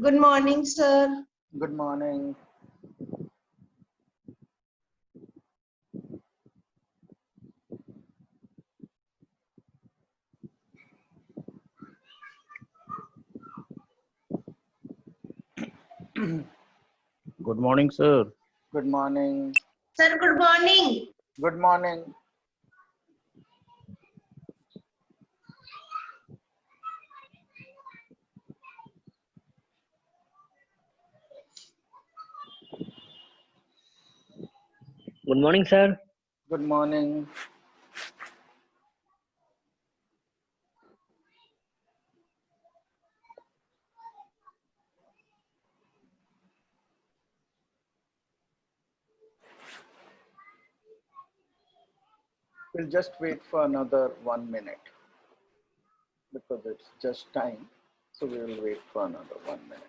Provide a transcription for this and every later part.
Good morning, sir. Good morning. Good morning, sir. Good morning. Sir, good morning. Good morning. Good morning, sir. Good morning. We'll just wait for another 1 minute because it's just time. So we will wait for another 1 minute.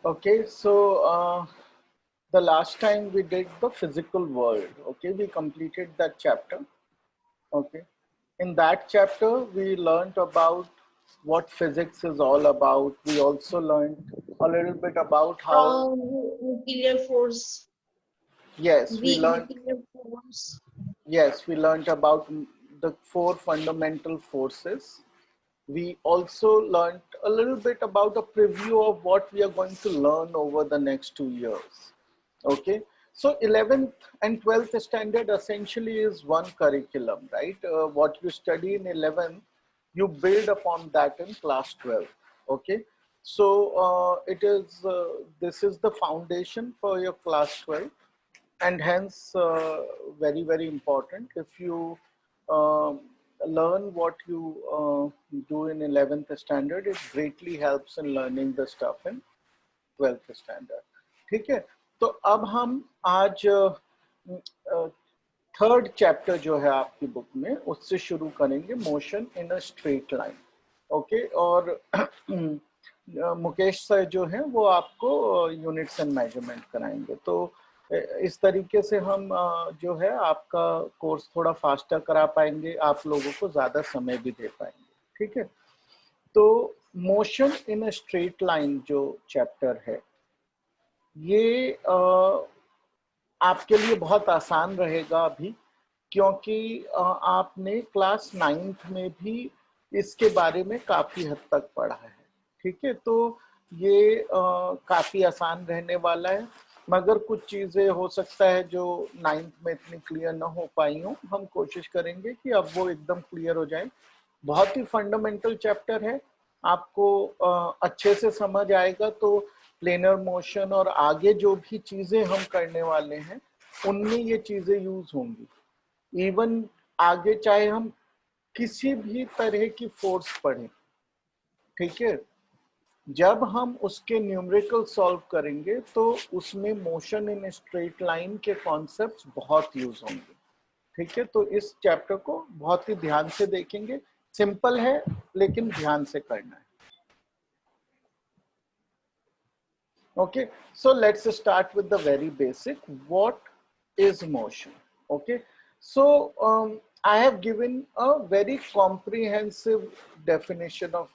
Okay, so the last time we did the physical world. Okay, we completed that chapter. Okay, in that chapter, we learned about what physics is all about. We also learned a little bit about how, Nuclear force. yes, we Weak learned, nuclear force. yes, we learned about the four fundamental forces. We also learned a little bit about a preview of what we are going to learn over the next 2 years. Okay, so 11th and 12th standard essentially is one curriculum, right? What you study in 11th, you build upon that in class 12. Okay, so this is the foundation for your class 12, and hence very important. If you learn what you do in 11th standard, it greatly helps in learning the stuff in 12th standard. ठीक है, तो अब हम आज third chapter जो है आपकी book में उससे शुरू करेंगे, motion in a straight line. Okay, और मुकेश सर जो है वो आपको यूनिट्स एंड मेजरमेंट कराएंगे. तो इस तरीके से हम जो है आपका कोर्स थोड़ा फास्टर करा पाएंगे, आप लोगों को ज़्यादा समय भी दे पाएंगे. ठीक है, तो motion in a straight line जो चैप्टर है ये आपके लिए बहुत आसान रहेगा अभी, क्योंकि आपने क्लास 9th में भी इसके बारे में काफ़ी हद तक पढ़ा है. ठीक है, तो ये काफ़ी आसान रहने वाला है, मगर कुछ चीज़ें हो सकता है जो 9th में इतनी क्लियर ना हो पाई हों. हम कोशिश करेंगे कि अब वो एकदम क्लियर हो जाए. बहुत ही फंडामेंटल चैप्टर है, आपको अच्छे से समझ आएगा तो प्लेनर मोशन और आगे जो भी चीज़ें हम करने वाले हैं उनमें ये चीज़ें यूज होंगी. इवन आगे चाहे हम किसी भी तरह की फोर्स पढ़ें, ठीक है, जब हम उसके न्यूमेरिकल सॉल्व करेंगे तो उसमें मोशन इन स्ट्रेट लाइन के कॉन्सेप्ट्स बहुत यूज होंगे. ठीक है, तो इस चैप्टर को बहुत ही ध्यान से देखेंगे. सिंपल है लेकिन ध्यान से करना है. Okay, so let's start with the very basic. What is motion? Okay, so I have given a very comprehensive definition of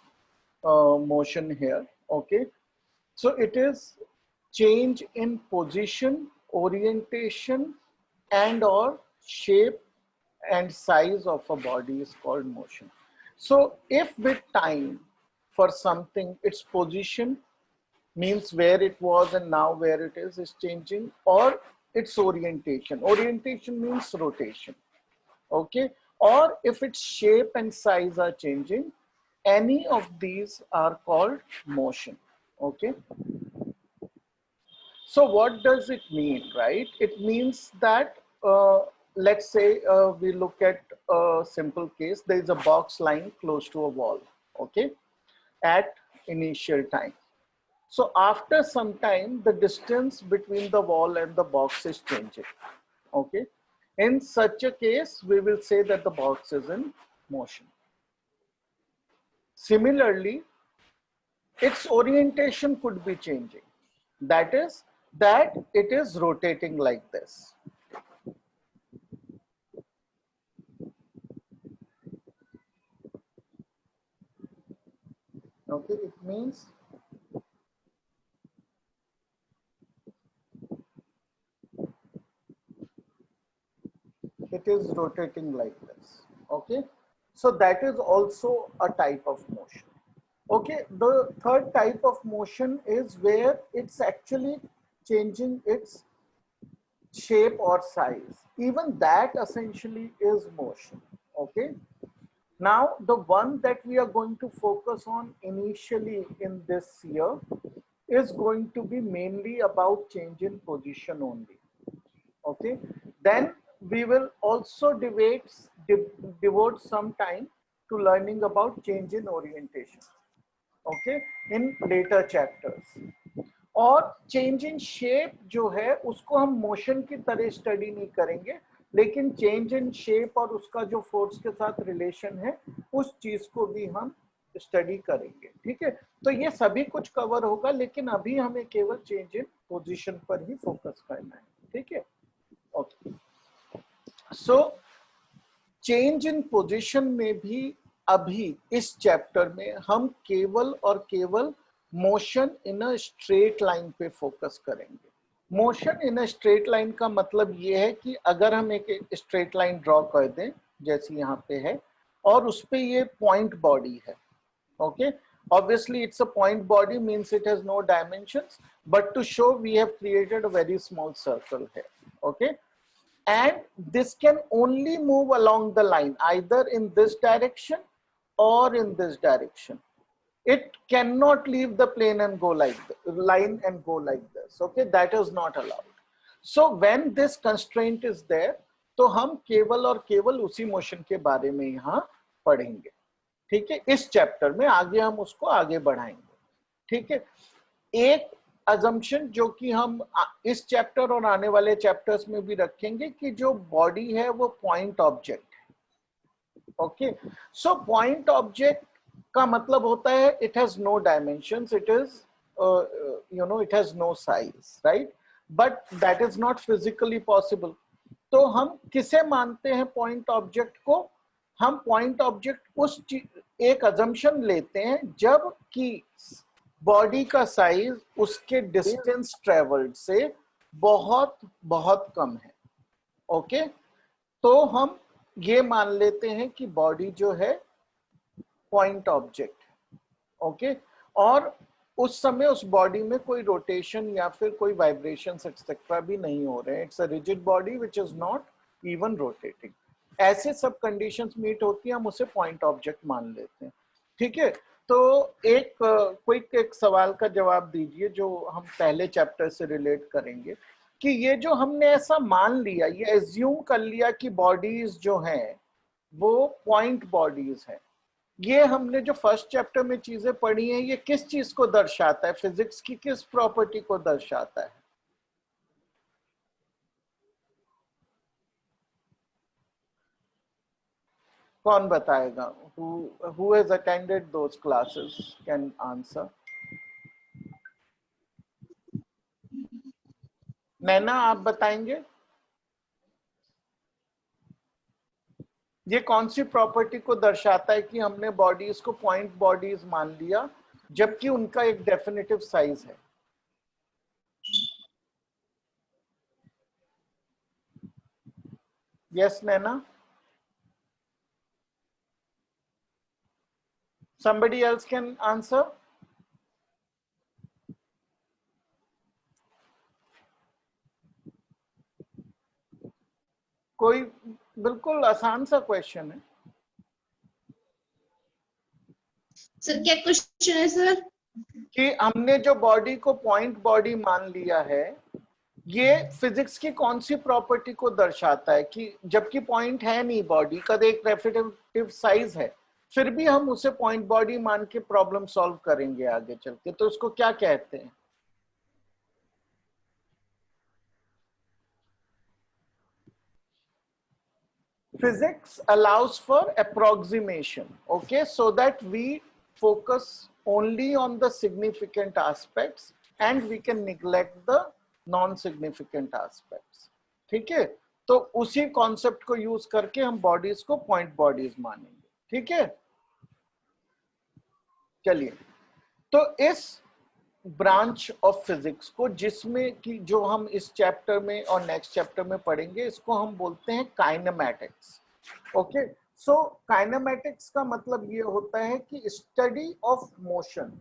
motion here. Okay, so it is change in position, orientation, and or shape and size of a body is called motion. So if with time for something its position means where it was and now where it is changing, or its orientation means rotation. Okay, or if its shape and size are changing, any of these are called motion. Okay, so what does it mean, right? It means that let's say we look at a simple case. There is a box lying close to a wall, okay, at initial time. So after some time, the distance between the wall and the box is changing, okay. In such a case, we will say that the box is in motion. Similarly, its orientation could be changing. That is, that it is rotating like this. Okay, it means it is rotating like this. Okay, so that is also a type of motion. Okay, the third type of motion is where it's actually changing its shape or size. Even that essentially is motion. Okay, now the one that we are going to focus on initially in this year is going to be mainly about change in position only. Okay, then we will also devote some time to learning about change in orientation, okay, in later chapters. और change in shape जो है उसको हम motion की तरह study नहीं करेंगे, लेकिन चेंज इन शेप और उसका जो फोर्स के साथ रिलेशन है उस चीज को भी हम स्टडी करेंगे, ठीक है। तो ये सभी कुछ कवर होगा, लेकिन अभी हमें केवल चेंज इन पोजीशन पर ही फोकस करना है, ठीक है। Okay, so change in position में भी अभी इस चैप्टर में हम केवल और केवल motion in a straight line पे फोकस करेंगे। Motion in a straight line का मतलब ये है कि अगर हम एक स्ट्रेट लाइन ड्रॉ कर दें जैसे यहाँ पे है, और उस पे ये पॉइंट बॉडी है, okay, obviously it's a point body, means it has no dimensions, but to show we have created a very small circle here, okay, and this can only move along the line either in this direction or in this direction. It cannot leave the plane and go like the line and go like this, okay, that is not allowed. So when this constraint is there, तो हम केवल और केवल उसी motion के बारे में यहाँ पढ़ेंगे, ठीक है। इस चैप्टर में आगे हम उसको आगे बढ़ाएंगे, ठीक है। एक अजम्पशन जो कि हम इस चैप्टर और आने वाले चैप्टर्स में भी रखेंगे कि जो बॉडी है वो पॉइंट ऑब्जेक्ट है, ओके। सो पॉइंट ऑब्जेक्ट का मतलब होता है it has no dimensions, it is it has no size, right, but that is not physically possible. तो हम किसे मानते हैं पॉइंट ऑब्जेक्ट को? हम पॉइंट ऑब्जेक्ट उस एक अजम्पशन लेते हैं जब कि बॉडी का साइज उसके डिस्टेंस ट्रेवल्ड से बहुत बहुत कम है, ओके। तो हम ये मान लेते हैं कि बॉडी जो है पॉइंट ऑब्जेक्ट है, ओके, और उस समय उस बॉडी में कोई रोटेशन या फिर कोई वाइब्रेशंस एक्सेट्रा भी नहीं हो रहे हैं। It's a rigid body which is not even rotating. ऐसे सब कंडीशंस मीट होती हैं, हम उसे पॉइंट ऑब्जेक्ट मान लेते हैं, ठीक है। तो एक क्विक एक सवाल का जवाब दीजिए जो हम पहले चैप्टर से रिलेट करेंगे कि ये जो हमने ऐसा मान लिया, ये एज्यूम कर लिया कि बॉडीज जो हैं वो पॉइंट बॉडीज हैं, ये हमने जो फर्स्ट चैप्टर में चीजें पढ़ी हैं ये किस चीज को दर्शाता है? फिजिक्स की किस प्रॉपर्टी को दर्शाता है? कौन बताएगा? who has attended those classes can answer. नैना आप बताएंगे ये कौन सी प्रॉपर्टी को दर्शाता है कि हमने बॉडीज को पॉइंट बॉडीज मान लिया जबकि उनका एक डेफिनेटिव साइज है? Yes Naina? Somebody else can answer? कोई बिल्कुल आसान सा क्वेश्चन है। सर क्या क्वेश्चन है सर? कि हमने जो बॉडी को पॉइंट बॉडी मान लिया है ये फिजिक्स की कौन सी प्रॉपर्टी को दर्शाता है कि जबकि पॉइंट है नहीं बॉडी का, एक रेफ्रेक्टिव साइज है, फिर भी हम उसे पॉइंट बॉडी मान के प्रॉब्लम सॉल्व करेंगे आगे चल के, तो उसको क्या कहते हैं? Physics allows for approximation, okay, so that we focus only on the significant aspects and we can neglect the non-significant aspects. ठीक है, तो उसी कॉन्सेप्ट को यूज करके हम बॉडीज को पॉइंट बॉडीज मानेंगे। ठीक है, चलिए, तो इस ब्रांच ऑफ फिजिक्स को, जिसमें कि जो हम इस चैप्टर में और नेक्स्ट चैप्टर में पढ़ेंगे, इसको हम बोलते हैं काइनेमैटिक्स। ओके, सो काइनेमैटिक्स का मतलब ये होता है कि study of motion,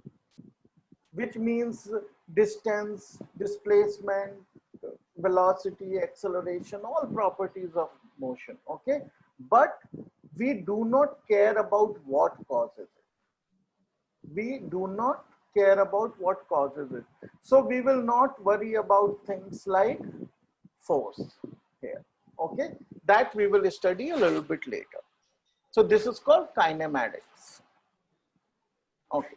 which means distance, displacement, velocity, acceleration, all properties of motion. Okay, but we do not care about what causes it. We do not care about what causes it. So we will not worry about things like force here. Okay, that we will study a little bit later. So this is called kinematics. Okay.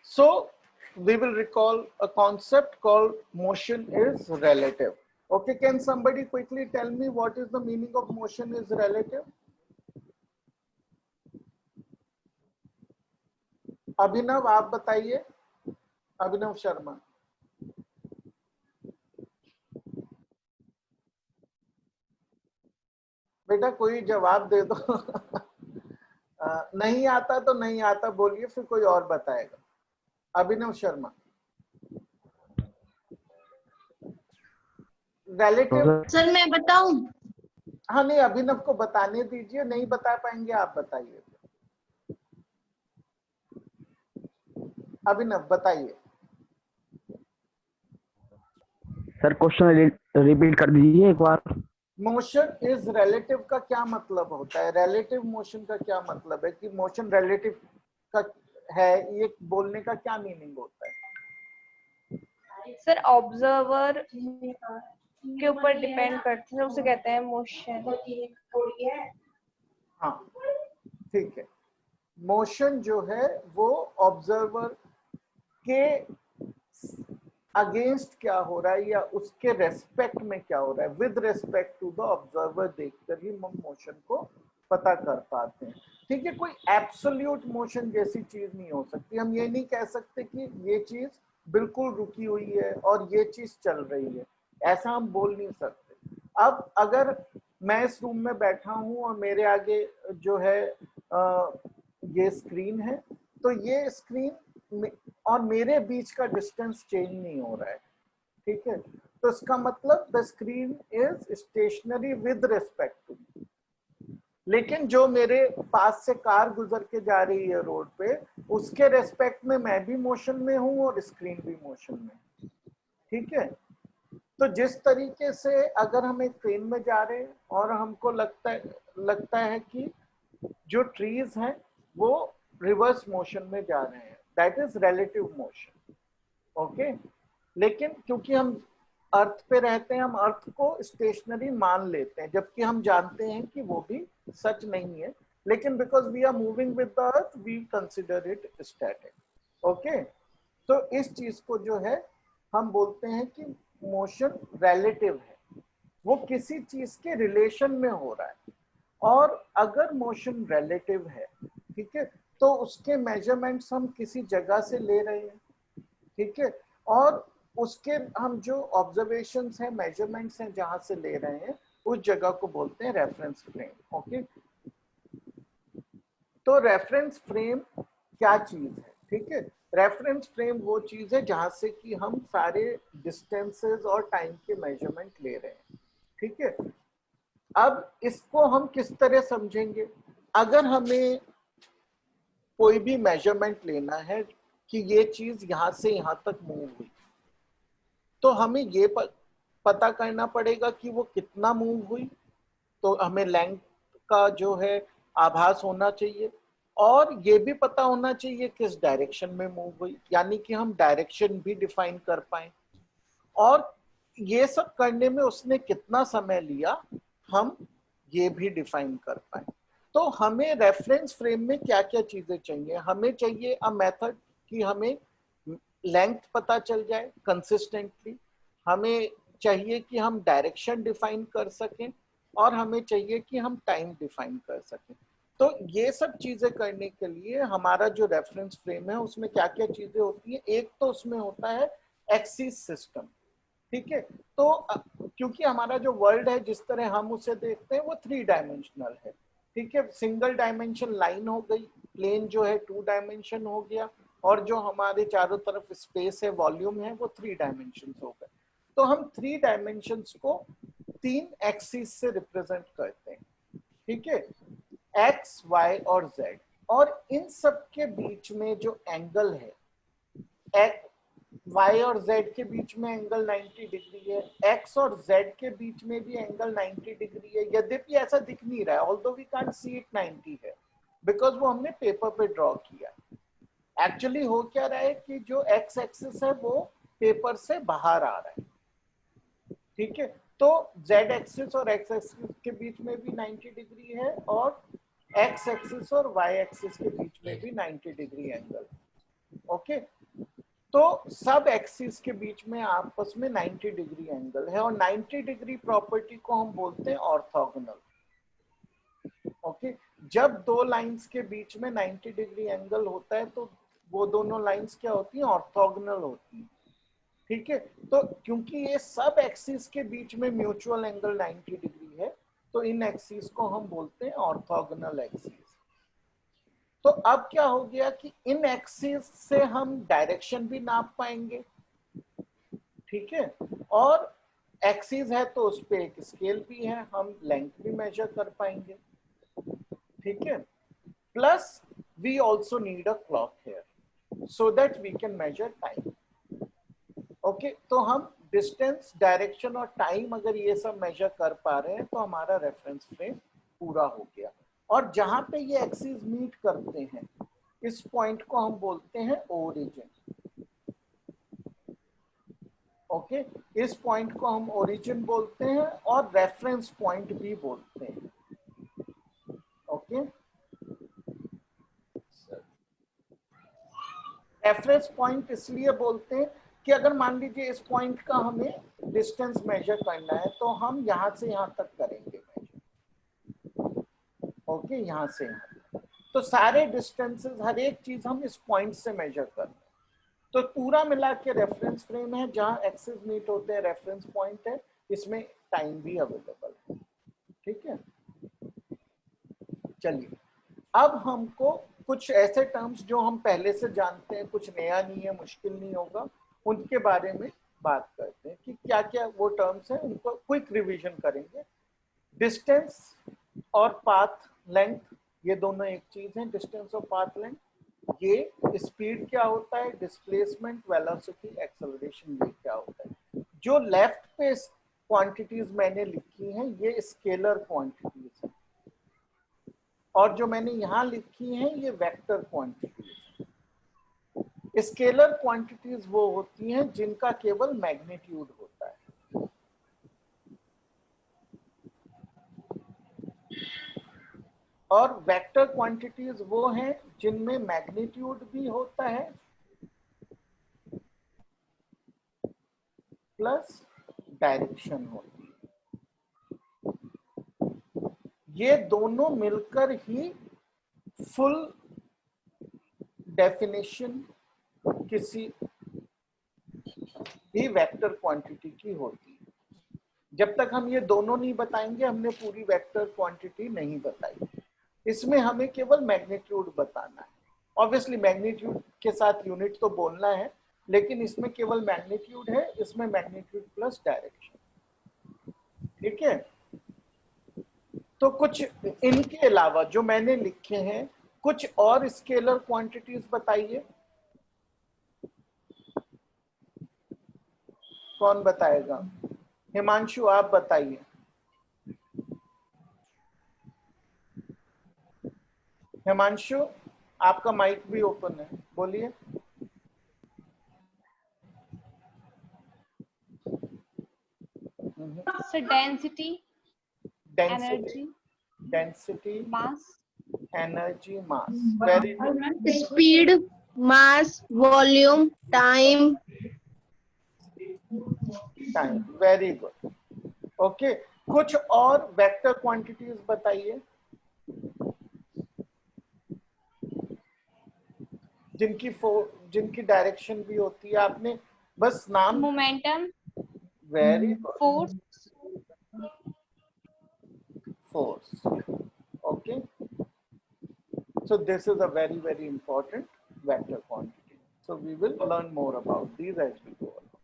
So we will recall a concept called motion is relative. Okay, can somebody quickly tell me what is the meaning of motion is relative? अभिनव, आप बताइए, अभिनव शर्मा। बेटा कोई जवाब दे दो। नहीं आता तो नहीं आता बोलिए, फिर कोई और बताएगा। अभिनव शर्मा। रिलेटिव। सर मैं बताऊं? हाँ, नहीं, अभिनव को बताने दीजिए, नहीं बता पाएंगे आप बताइए। अभिनव बताइए। सर क्वेश्चन रिपीट कर दीजिए एक बार। मोशन इज रिलेटिव का क्या मतलब होता है? रिलेटिव मोशन का क्या मतलब है कि मोशन रिलेटिव का है, ये बोलने का क्या मीनिंग होता है? सर ऑब्जर्वर के ऊपर डिपेंड करते हैं, उसे कहते हैं मोशन। हाँ, ठीक है। मोशन जो है वो ऑब्जर्वर के अगेंस्ट क्या हो रहा है या उसके रेस्पेक्ट में क्या हो रहा है, with respect to the observer देखकर ही हम मोशन को पता कर पाते हैं। ठीक है, कोई एब्सोल्यूट मोशन जैसी चीज नहीं हो सकती। हम ये नहीं कह सकते कि ये चीज बिल्कुल रुकी हुई है और ये चीज चल रही है, ऐसा हम बोल नहीं सकते। अब अगर मैं इस रूम में बैठा हूं और मेरे आगे जो है ये स्क्रीन है, तो ये स्क्रीन और मेरे बीच का डिस्टेंस चेंज नहीं हो रहा है। ठीक है, तो इसका मतलब the screen is stationary with respect to me. लेकिन जो मेरे पास से कार गुजर के जा रही है रोड पे, उसके रेस्पेक्ट में मैं भी मोशन में हूं और स्क्रीन भी मोशन में है। ठीक है, तो जिस तरीके से अगर हम एक ट्रेन में जा रहे हैं और हमको लगता है कि जो ट्रीज हैं वो रिवर्स मोशन में जा रहे हैं, that is relative motion. Okay, लेकिन क्योंकि हम अर्थ पे रहते हैं, हम अर्थ को स्टेशनरी मान लेते हैं, जबकि हम जानते हैं कि वो भी सच नहीं है, लेकिन because we are moving with the earth we consider it static. Okay, तो इस चीज को जो है हम बोलते हैं कि मोशन रिलेटिव है, वो किसी चीज के रिलेशन में हो रहा है। और अगर मोशन रिलेटिव है, ठीक है, तो उसके मेजरमेंट्स हम किसी जगह से ले रहे हैं। ठीक है, और उसके हम जो ऑब्जर्वेशंस हैं, मेजरमेंट्स हैं जहां से ले रहे हैं, उस जगह को बोलते हैं रेफरेंस फ्रेम। ओके, तो रेफरेंस फ्रेम क्या चीज है? ठीक है, रेफरेंस फ्रेम वो चीज है जहां से कि हम सारे डिस्टेंसेस और टाइम के मेजरमेंट ले रहे हैं। ठीक है, अब इसको हम किस तरह समझेंगे? अगर हमें कोई भी मेजरमेंट लेना है कि ये चीज यहां से यहां तक मूव हुई, तो हमें ये पता करना पड़ेगा कि वो कितना मूव हुई। तो हमें लेंथ का जो है आभास होना चाहिए, और ये भी पता होना चाहिए किस डायरेक्शन में मूव हुई, यानी कि हम डायरेक्शन भी डिफाइन कर पाए। और ये सब करने में उसने कितना समय लिया हम ये भी डिफाइन कर पाए। तो हमें रेफरेंस फ्रेम में क्या क्या चीजें चाहिए, हमें चाहिए अ मेथड कि हमें लेंथ पता चल जाए कंसिस्टेंटली, हमें चाहिए कि हम डायरेक्शन डिफाइन कर सकें, और हमें चाहिए कि हम टाइम डिफाइन कर सकें। तो ये सब चीजें करने के लिए हमारा जो रेफरेंस फ्रेम है उसमें क्या क्या चीजें होती है, एक तो उसमें होता है एक्सिस सिस्टम। ठीक है, तो क्योंकि हमारा जो वर्ल्ड है जिस तरह हम उसे देखते हैं वो 3 डायमेंशनल है। ठीक है, सिंगल डायमेंशन लाइन हो गई, प्लेन जो है 2 डायमेंशन हो गया, और जो हमारे चारों तरफ स्पेस है, वॉल्यूम है, वो 3 डायमेंशन हो गए। तो हम 3 डायमेंशंस को 3 एक्सिस से रिप्रेजेंट करते हैं। ठीक है, एक्स, वाई और जेड, और इन सब के बीच में जो एंगल है, y और z के बीच में एंगल 90 डिग्री है, x और z के बीच में भी एंगल 90 डिग्री है। यद्यपि ऐसा दिख नहीं रहा है, although we can't see it 90 है, बिकॉज वो हमने पेपर पे ड्रॉ किया। एक्चुअली हो क्या रहा है कि जो x एक्सिस है वो पेपर से बाहर आ रहा है। ठीक है, तो z एक्सिस और x एक्सिस के बीच में भी 90 डिग्री है, और x एक्सिस और y एक्सिस के बीच में भी 90 डिग्री एंगल। ओके, तो सब एक्सिस के बीच में आपस में 90 डिग्री एंगल है, और 90 डिग्री प्रॉपर्टी को हम बोलते हैं ऑर्थोगोनल। ओके, जब दो लाइंस के बीच में 90 डिग्री एंगल होता है तो वो दोनों लाइंस क्या होती हैं, ऑर्थोगोनल होती हैं। ठीक है, तो क्योंकि ये सब एक्सिस के बीच में म्यूचुअल एंगल 90 डिग्री है, तो इन एक्सिस को हम बोलते हैं ऑर्थोगोनल एक्सिस। तो अब क्या हो गया कि इन एक्सिस से हम डायरेक्शन भी नाप पाएंगे। ठीक है, और एक्सिस है तो उस पे एक स्केल भी है, हम लेंथ भी मेजर कर पाएंगे। ठीक है, plus we also need a clock here so that we can measure time. Okay, तो हम डिस्टेंस, डायरेक्शन और टाइम अगर ये सब मेजर कर पा रहे हैं तो हमारा रेफरेंस फ्रेम पूरा हो गया। और जहां पे ये एक्सिस मीट करते हैं, इस पॉइंट को हम बोलते हैं ओरिजिन। ओके, इस पॉइंट को हम ओरिजिन बोलते हैं और रेफरेंस पॉइंट भी बोलते हैं। ओके, रेफरेंस पॉइंट इसलिए बोलते हैं कि अगर मान लीजिए इस पॉइंट का हमें डिस्टेंस मेजर करना है तो हम यहां से यहां तक करेंगे मेजर। ओके, यहां से यहां तक, तो सारे डिस्टेंसेस, हर एक चीज हम इस पॉइंट से मेजर कर रहे हैं। तो पूरा मिला के रेफरेंस फ्रेम है, जहां एक्सिस मीट होते हैं रेफरेंस पॉइंट है, इसमें टाइम भी अवेलेबल है। ठीक है, चलिए अब हमको कुछ ऐसे टर्म्स जो हम पहले से जानते हैं, कुछ नया नहीं है, मुश्किल नहीं होगा, उनके बारे में बात करते हैं कि क्या क्या वो टर्म्स हैं, उनको क्विक रिवीजन करेंगे। डिस्टेंस और पाथ लेंथ, ये दोनों एक चीज है। डिस्टेंस और पाथ लेंथ, ये स्पीड क्या होता है, डिस्प्लेसमेंट, वेलोसिटी, एक्सेलरेशन, ये क्या होता है। जो लेफ्ट पे क्वांटिटीज मैंने लिखी हैं ये स्केलर क्वांटिटीज हैं, और जो मैंने यहां लिखी हैं ये वेक्टर क्वांटिटीज हैं। स्केलर क्वांटिटीज वो होती हैं जिनका केवल मैग्नीट्यूड होता है, और वेक्टर क्वांटिटीज वो हैं जिनमें मैग्नीट्यूड भी होता है प्लस डायरेक्शन होती है। ये दोनों मिलकर ही फुल डेफिनेशन किसी भी वेक्टर क्वांटिटी की होती है। जब तक हम ये दोनों नहीं बताएंगे हमने पूरी वेक्टर क्वांटिटी नहीं बताई। इसमें हमें केवल मैग्नीट्यूड बताना है। ऑब्वियसली मैग्नीट्यूड के साथ यूनिट तो बोलना है, लेकिन इसमें केवल मैग्नीट्यूड है, इसमें मैग्नीट्यूड प्लस डायरेक्शन। ठीक है, तो कुछ इनके अलावा जो मैंने लिखे हैं कुछ और स्केलर क्वांटिटीज बताइए, कौन बताएगा? हिमांशु आप बताइए। हिमांशु आपका माइक भी ओपन है, बोलिए। So density, Density, energy, density, mass. energy, mass. Very good. Speed, mass, volume, time. Time. Very good. Okay कुछ और वेक्टर क्वांटिटीज बताइए जिनकी डायरेक्शन भी होती है। आपने बस नाम Momentum, very good force, force. Okay, so this is a very important vector quantity, so we will learn more about these as we go along.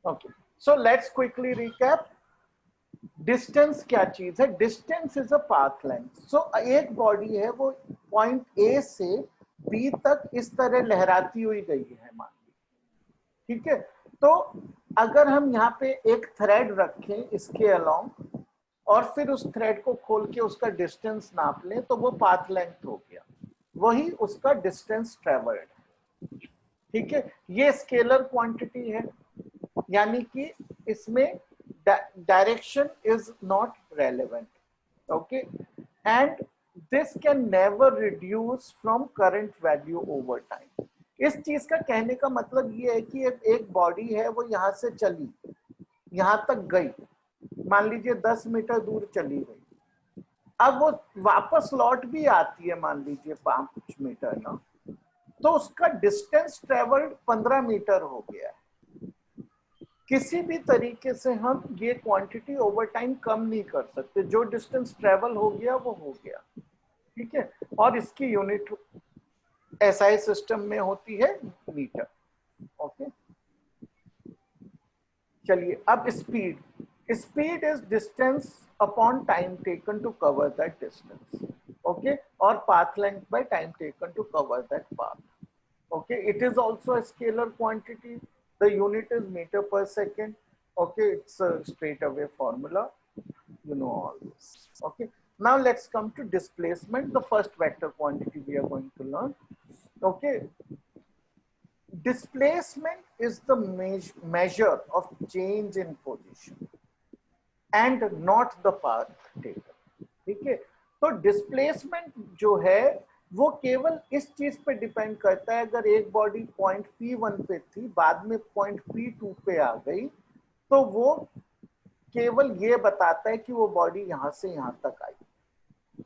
Okay, so let's quickly recap. Distance क्या चीज है? Distance is a path length. So एक body है वो point A से B तक इस तरह लहराती हुई गई है मान ली, ठीक है। तो अगर हम यहाँ पे एक थ्रेड रखें इसके अलोंग और फिर उस थ्रेड को खोल के उसका डिस्टेंस नाप लें तो वो पाथ लेंथ हो गया, वही उसका डिस्टेंस ट्रेवल्ड, ठीक है। ये स्केलर क्वांटिटी है, यानी कि इसमें direction is not relevant, okay, and this can never reduce from current value over time. इस चीज का कहने का मतलब ये है कि एक बॉडी है वो यहाँ से चली यहाँ तक गई, मान लीजिए 10 मीटर दूर चली गई, अब वो वापस लौट भी आती है मान लीजिए 5 मीटर ना, तो उसका डिस्टेंस ट्रेवल्ड 15 मीटर हो गया है। किसी भी तरीके से हम ये क्वांटिटी ओवर टाइम कम नहीं कर सकते, जो डिस्टेंस ट्रेवल हो गया वो हो गया, ठीक है। और इसकी यूनिट एसआई सिस्टम में होती है मीटर, ओके। चलिए अब speed is distance upon time taken to cover that distance, okay, और path length by time taken to cover that path, okay. It is also a scalar quantity. The unit is meter per second. Okay, it's a straight away formula. You know all this. Okay. Now let's come to displacement, the first vector quantity we are going to learn. Okay. Displacement is the measure of change in position and not the path taken. ठीक है, तो displacement जो है वो केवल इस चीज पे डिपेंड करता है, अगर एक बॉडी पॉइंट P1 पे थी बाद में पॉइंट P2 पे आ गई तो वो केवल ये बताता है कि वो बॉडी यहां से यहां तक आई।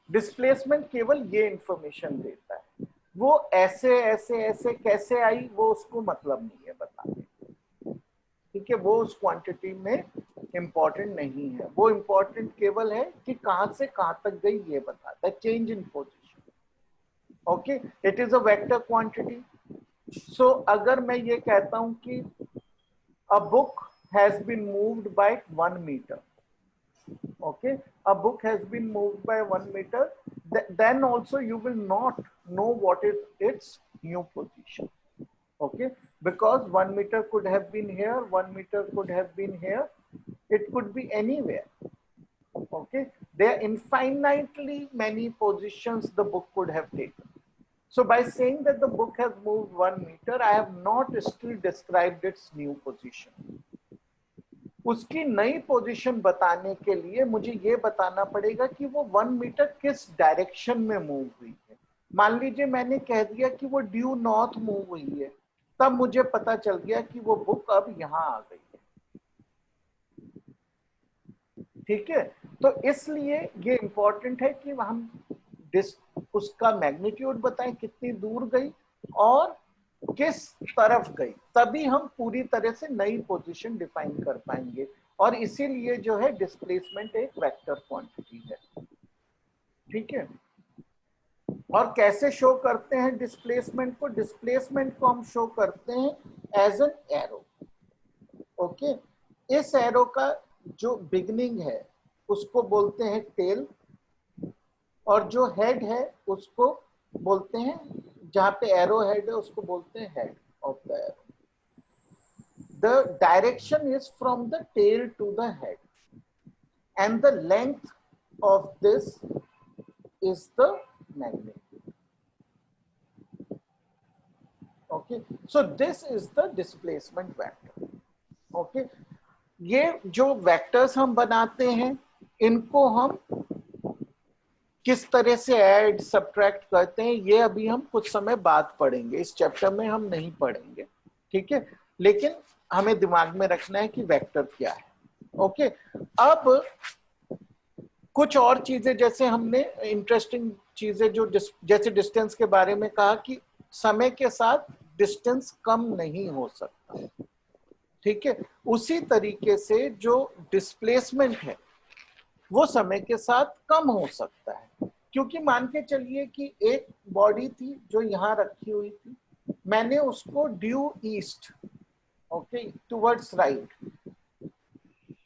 डिस्प्लेसमेंट केवल ये इंफॉर्मेशन देता है, वो ऐसे ऐसे ऐसे कैसे आई वो उसको मतलब नहीं है बताने, ठीक है। वो उस क्वांटिटी में इंपॉर्टेंट नहीं है, वो इंपॉर्टेंट केवल है कि कहां से कहां तक गई ये बताता है, change in position, okay. It is a vector quantity. So अगर मैं ये कहता हूं कि a book has been moved by 1 metre, okay, a book has been moved by 1 meter, then also you will not know what is its new position, okay, because 1 meter could have been here, 1 meter could have been here, it could be anywhere, okay. There are infinitely many positions the book could have taken. So by saying that the book has moved 1 meter, I have not still described its new position. उसकी नई position बताने के लिए मुझे ये बताना पड़ेगा कि वो 1 मीटर किस डायरेक्शन में मूव हुई है। मान लीजिए मैंने कह दिया कि वो ड्यू नॉर्थ मूव हुई है, तब मुझे पता चल गया कि वो बुक अब यहाँ आ गई है, ठीक है। तो इसलिए ये इंपॉर्टेंट है कि हम उसका मैग्नीट्यूड बताएं, कितनी दूर गई और किस तरफ गई, तभी हम पूरी तरह से नई पोजीशन डिफाइन कर पाएंगे। और इसीलिए जो है डिस्प्लेसमेंट एक वेक्टर क्वांटिटी है, ठीक है। और कैसे शो करते हैं डिस्प्लेसमेंट को? डिस्प्लेसमेंट को हम शो करते हैं एज एन एरो, ओके। इस एरो का जो बिगनिंग है उसको बोलते हैं टेल, और जो हेड है उसको बोलते हैं, जहां पे एरो हेड है उसको बोलते हैं head of the arrow. The direction is from the tail to the head and the length of this is the magnitude, okay. So this is the displacement vector, okay. ये जो vectors हम बनाते हैं इनको हम किस तरह से ऐड सब्ट्रैक्ट करते हैं ये अभी हम कुछ समय बाद पढ़ेंगे, इस चैप्टर में हम नहीं पढ़ेंगे, ठीक है। लेकिन हमें दिमाग में रखना है कि वेक्टर क्या है। ओके, अब कुछ और चीजें, जैसे हमने इंटरेस्टिंग चीजें जो जैसे डिस्टेंस के बारे में कहा कि समय के साथ डिस्टेंस कम नहीं हो सकता, ठीक है। उसी तरीके से जो डिस्प्लेसमेंट है वो समय के साथ कम हो सकता है, क्योंकि मान के चलिए कि एक बॉडी थी जो यहाँ रखी हुई थी, मैंने उसको due east, okay, towards right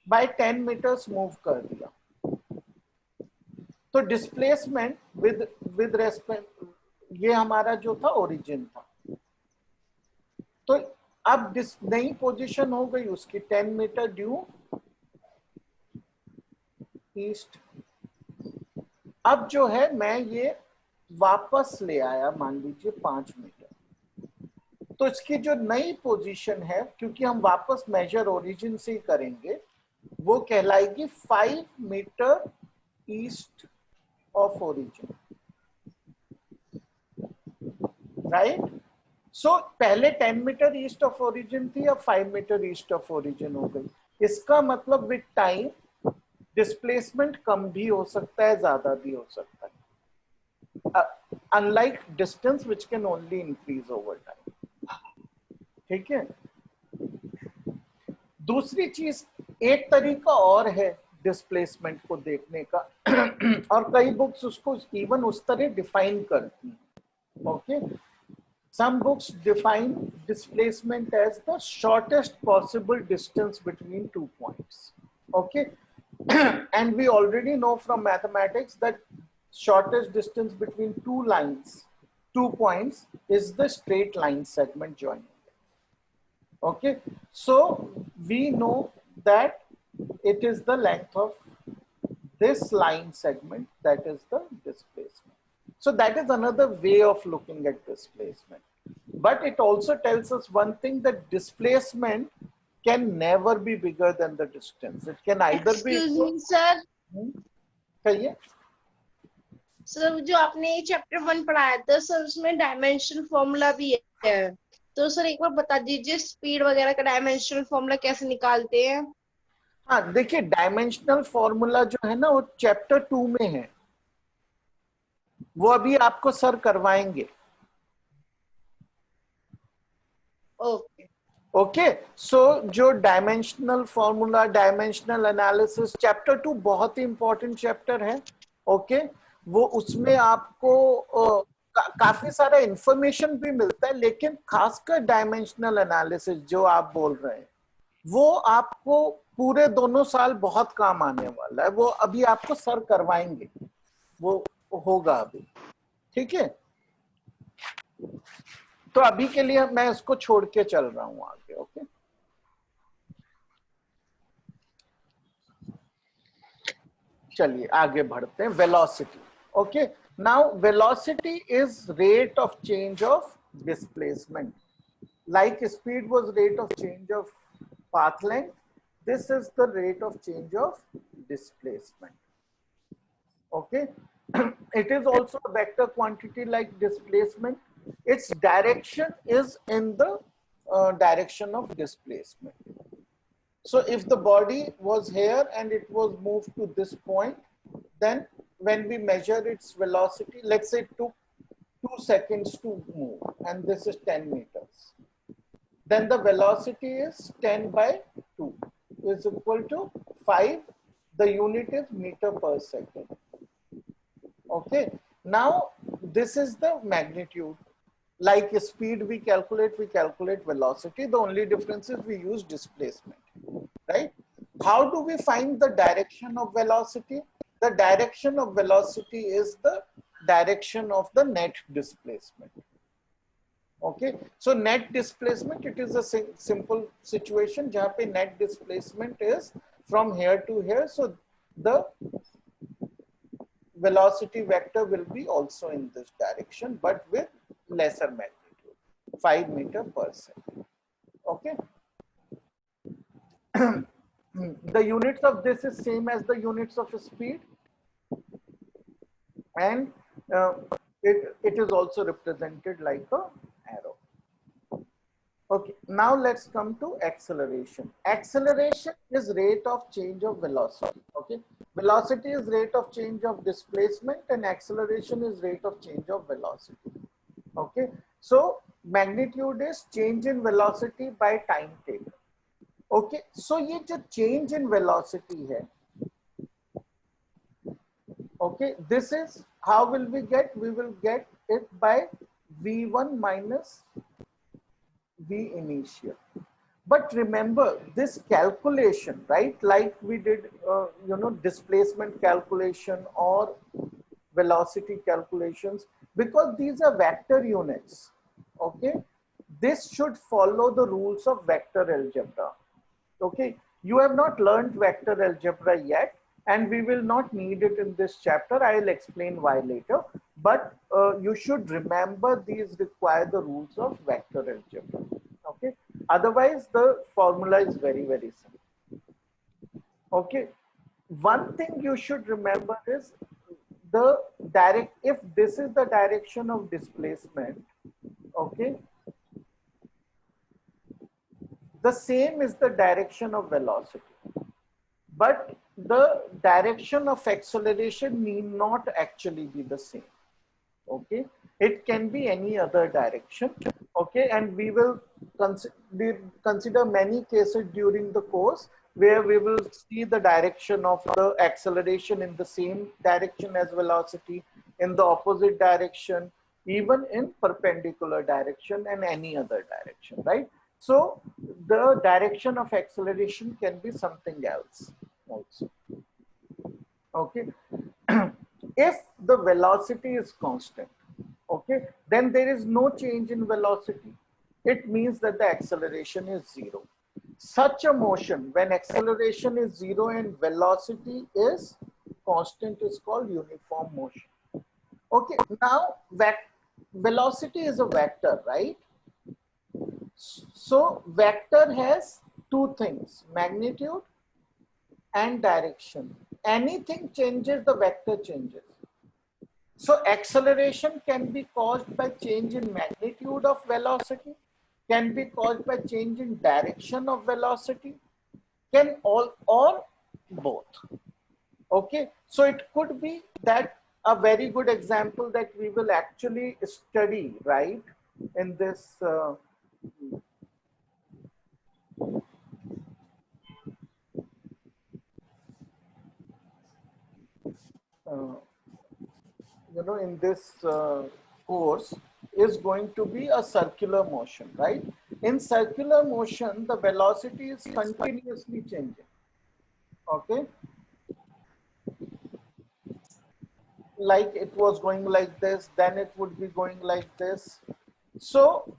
by 10 metres move कर दिया, तो डिस्प्लेसमेंट विद रेस्पेक्ट, ये हमारा जो था ओरिजिन था, तो अब नई पोजीशन हो गई उसकी 10 मीटर ड्यू ईस्ट। अब जो है मैं ये वापस ले आया मान लीजिए 5 मीटर, तो इसकी जो नई पोजीशन है, क्योंकि हम वापस मेजर ओरिजिन से ही करेंगे, वो कहलाएगी 5 metre east of origin, right. So पहले 10 मीटर ईस्ट ऑफ ओरिजिन थी, अब 5 मीटर ईस्ट ऑफ ओरिजिन हो गई। इसका मतलब विद टाइम डिस्प्लेसमेंट कम भी हो सकता है, ज्यादा भी हो सकता है, unlike distance which can only increase over time, ठीक है। दूसरी चीज, एक तरीका और है डिस्प्लेसमेंट को देखने का और कई बुक्स उसको इवन उस तरह डिफाइन करती हैं, okay. Some books define displacement as the shortest possible distance between 2 points. Okay, and we already know from mathematics that shortest distance between two lines, 2 points, is the straight line segment joining. Okay, so we know that it is the length of this line segment that is the displacement. So that is another way of looking at displacement. But it also tells us one thing, that displacement can never be bigger than the distance. It can either Excuse be... me, sir. कहिए। Sir जो आपने chapter 1 पढ़ाया था sir, उसमें dimensional formula भी है, तो sir एक बार बता दीजिए स्पीड वगैरह का डायमेंशनल फॉर्मूला कैसे निकालते हैं। हाँ देखिए, डायमेंशनल फॉर्मूला जो है ना वो चैप्टर 2 में है, वो अभी आपको सर करवाएंगे। ओके ओके, सो जो dimensional formula, dimensional analysis, chapter 2 बहुत ही इंपॉर्टेंट चैप्टर है, ओके। वो उसमें आपको काफी सारा इंफॉर्मेशन भी मिलता है, लेकिन खासकर डायमेंशनल एनालिसिस जो आप बोल रहे हैं वो आपको पूरे दोनों साल बहुत काम आने वाला है। वो अभी आपको सर करवाएंगे, वो होगा अभी, ठीक है। तो अभी के लिए मैं इसको छोड़ के चल रहा हूं आगे, ओके। चलिए आगे बढ़ते हैं। Velocity, okay. Now velocity is rate of change of displacement, like speed was rate of change of path length, this is the rate of change of displacement, okay. It is also a vector quantity like displacement. Its direction is in the direction of displacement. So if the body was here and it was moved to this point, then when we measure its velocity, let's say it took 2 seconds to move and this is 10 meters, then the velocity is 10 by 2 is equal to 5. The unit is meter per second. Okay. Now this is the magnitude. Like speed we calculate velocity. The only difference is we use displacement, right? How do we find the direction of velocity? The direction of velocity is the direction of the net displacement. Okay, so net displacement, it is a simple situation जहाँ पे net displacement is from here to here, so the velocity vector will be also in this direction but with lesser magnitude, 5 meter per second. Okay. the units of this is same as the units of speed, and it is also represented like a arrow. Okay, now let's come to acceleration. Acceleration is rate of change of velocity. Okay, velocity is rate of change of displacement, and acceleration is rate of change of velocity. Okay, so magnitude is change in velocity by time taken. Okay, so ये जो change in velocity है, okay, this is how will we get? We will get it by v1 minus v initial. But remember this calculation, right? Like we did, displacement calculation or velocity calculations, because these are vector units. Okay, this should follow the rules of vector algebra. Okay, you have not learned vector algebra yet, and we will not need it in this chapter. I will explain why later, but you should remember these require the rules of vector algebra. Okay, otherwise the formula is very, very simple. Okay, one thing you should remember is the if this is the direction of displacement, okay, the same is the direction of velocity, but the direction of acceleration need not actually be the same. Okay, it can be any other direction. Okay, and we will consider many cases during the course where we will see the direction of the acceleration in the same direction as velocity, in the opposite direction, even in perpendicular direction and any other direction, right? So the direction of acceleration can be something else also. Okay, if the velocity is constant, okay, then there is no change in velocity. It means that the acceleration is zero. Such a motion, when acceleration is zero and velocity is constant, is called uniform motion. Okay, now velocity is a vector, right? So vector has two things, magnitude and direction. Anything changes, the vector changes. So acceleration can be caused by change in magnitude of velocity, can be caused by change in direction of velocity, can all or both. Okay, so it could be that a very good example that we will actually study, right, in this in this course is going to be a circular motion, right? In circular motion, the velocity is continuously changing. Okay, like it was going like this, then it would be going like this. So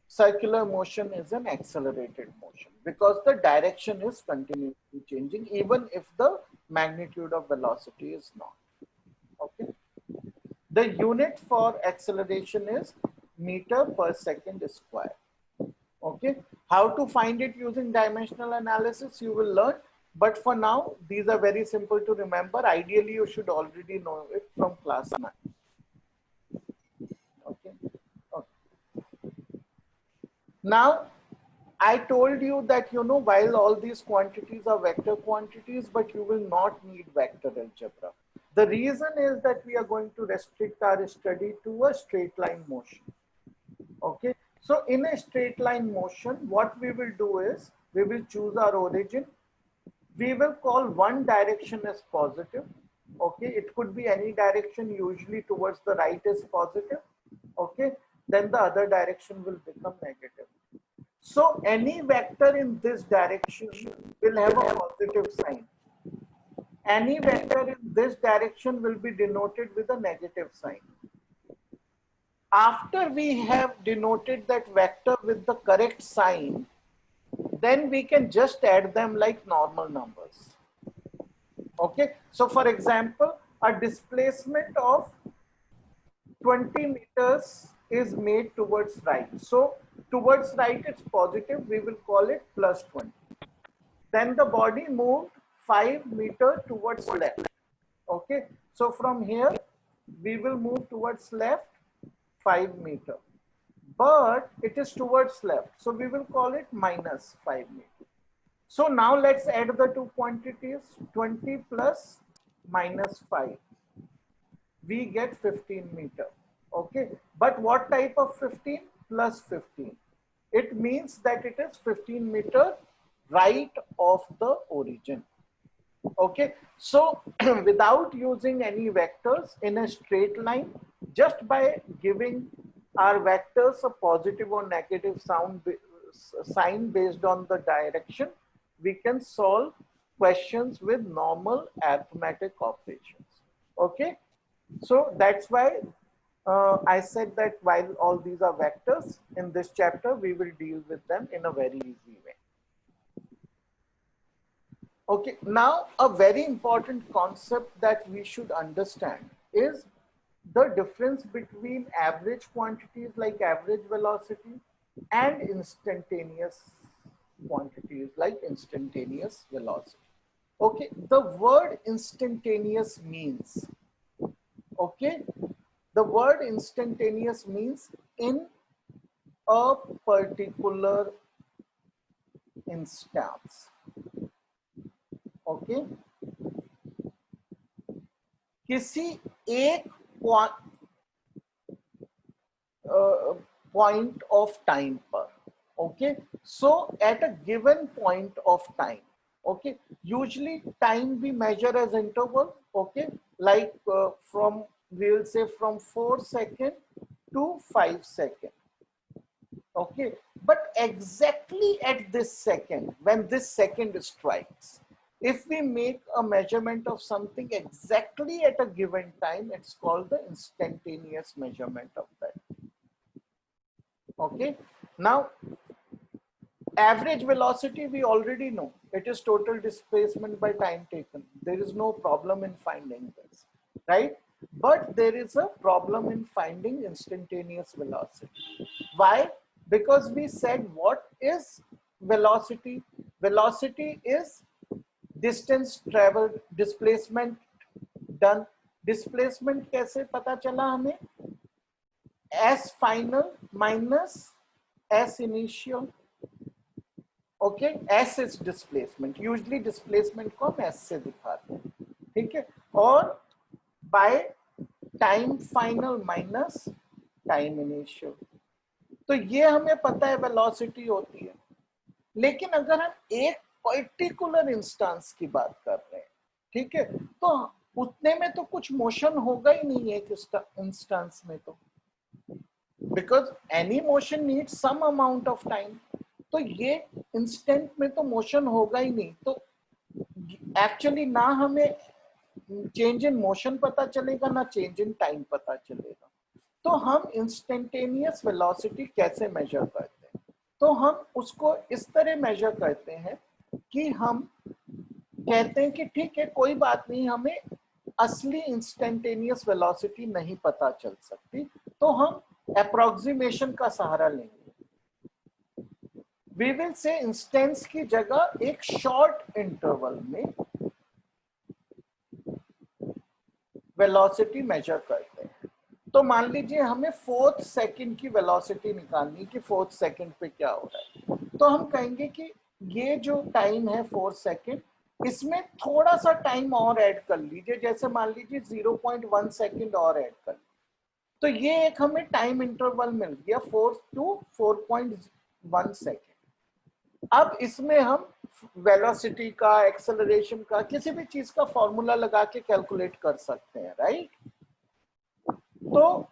circular motion is an accelerated motion because the direction is continuously changing, even if the magnitude of velocity is not. Okay, the unit for acceleration is meter per second square. Okay, how to find it using dimensional analysis you will learn, but for now these are very simple to remember. Ideally you should already know it from class 9. Okay, now I told you that while all these quantities are vector quantities, but you will not need vector algebra. The reason is that we are going to restrict our study to a straight line motion. Okay, so in a straight line motion, what we will do is we will choose our origin. We will call one direction as positive. Okay, it could be any direction, usually towards the right is positive. Okay, then the other direction will become negative. So any vector in this direction will have a positive sign. Any vector in this direction will be denoted with a negative sign. After we have denoted that vector with the correct sign, then we can just add them like normal numbers. Okay, so for example, a displacement of 20 meters is made towards right. So towards right it's positive, we will call it plus 20. then the body moved 5 meters towards left. Okay, so from here we will move towards left 5 meters, but it is towards left, so we will call it minus 5 meters. So now let's add the two quantities, 20 plus minus 5. We get 15 meters. Okay, but what type of 15? Plus 15. It means that it is 15 meters right of the origin. Okay, so without using any vectors in a straight line, just by giving our vectors a positive or negative sign based on the direction, we can solve questions with normal arithmetic operations. Okay, so that's why I said that while all these are vectors, in this chapter we will deal with them in a very easy way. Okay, now a very important concept that we should understand is the difference between average quantities like average velocity and instantaneous quantities like instantaneous velocity. Okay, the word instantaneous means, okay, the word instantaneous means in a particular instance. Okay, किसी एक point of time पर. Okay, so at a given point of time. Okay, usually time we measure as interval. Okay, like from we will say from 4 second to 5 second. Okay, but exactly at this second, when this second strikes, if we make a measurement of something exactly at a given time, it's called the instantaneous measurement of that. Okay, now average velocity we already know, it is total displacement by time taken. There is no problem in finding this, right? But there is a problem in finding instantaneous velocity. Why? Because we said what is velocity? Velocity is distance traveled, displacement done. Displacement कैसे पता चला हमें? S final minus S initial. Okay, S is displacement. Usually displacement को हम S से दिखाते हैं, ठीक है? और by time final minus time initial. तो ये हमें पता है वेलोसिटी होती है. लेकिन अगर हम एक पर्टिकुलर इंस्टेंस की बात कर रहे हैं, ठीक है, तो उतने में तो कुछ मोशन होगा ही नहीं एक इंस्टेंस में, तो because any motion needs some amount of time. तो ये इंस्टेंट में तो मोशन होगा ही नहीं. तो एक्चुअली ना हमें चेंज इन मोशन पता चलेगा ना चेंज इन टाइम पता चलेगा. तो हम इंस्टेंटेनियस वेलोसिटी कैसे मेजर करते हैं? तो हम उसको इस तरह मेजर करते हैं कि हम कहते हैं कि ठीक है, कोई बात नहीं, हमें असली इंस्टेंटेनियस वेलोसिटी नहीं पता चल सकती, तो हम अप्रोक्सीमेशन का सहारा लेंगे. वी विल से इंस्टेंस की जगह एक शॉर्ट इंटरवल में वेलोसिटी मेजर करते हैं. तो मान लीजिए हमें 4th सेकंड की वेलोसिटी निकालनी कि 4th सेकंड पे क्या हो रहा है. तो हम कहेंगे कि ये जो टाइम है 4 सेकंड, इसमें थोड़ा सा टाइम और ऐड कर लीजिए. जैसे मान लीजिए 0.1 सेकंड और ऐड कर लीजिए. तो ये एक हमें टाइम इंटरवल मिल गया 4 to 4.1 सेकंड. अब इसमें हम वेलोसिटी का, एक्सेलरेशन का, किसी भी चीज का फॉर्मूला लगा के कैलकुलेट कर सकते हैं, राइट? तो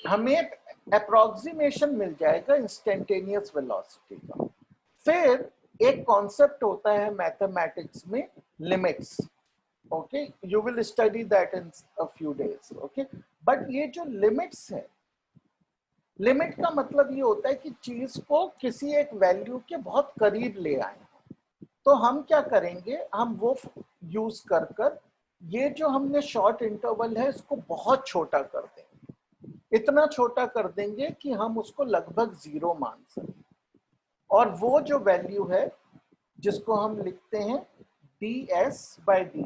हमें अप्रोक्सीमेशन मिल जाएगा इंस्टेंटेनियस वेलोसिटी का. फिर एक कॉन्सेप्ट होता है मैथमेटिक्स में, limits. Okay, you will study that in a few days. Okay, but ये जो लिमिट्स है, लिमिट का मतलब ये होता है कि चीज को किसी एक वैल्यू के बहुत करीब ले आए. तो हम क्या करेंगे, हम वो यूज कर ये जो हमने शॉर्ट इंटरवल है इसको बहुत छोटा कर देंगे. इतना छोटा कर देंगे कि हम उसको लगभग 0 मान सकें. और वो जो वैल्यू है जिसको हम लिखते हैं ds/dt।